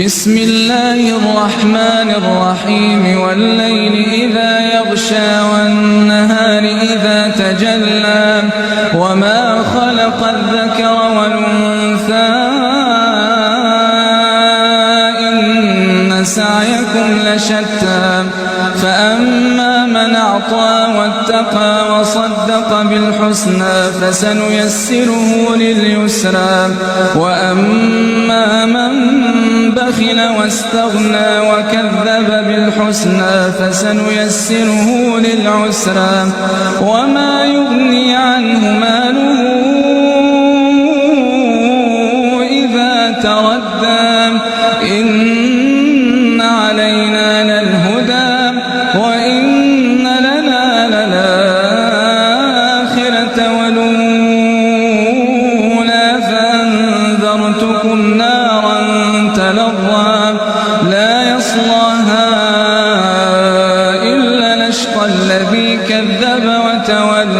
بسم الله الرحمن الرحيم والليل إذا يغشى والنهار إذا تجلى وما خلق الذكر والأنثى إن سعيكم لشتى فأما من أعطى واتقى وصدق بالحسنى فسنيسره لليسرى وأما من بخل واستغنى وكذب بالحسنى فسنيسره للعسرى وما يغني عنه ماله إذا تردى إن علينا للهدى وإن لنا للآخرة والأولى فأنذرتكم نارا تلظى لا يصلاها إلا الأشقى الذي كذب وتولى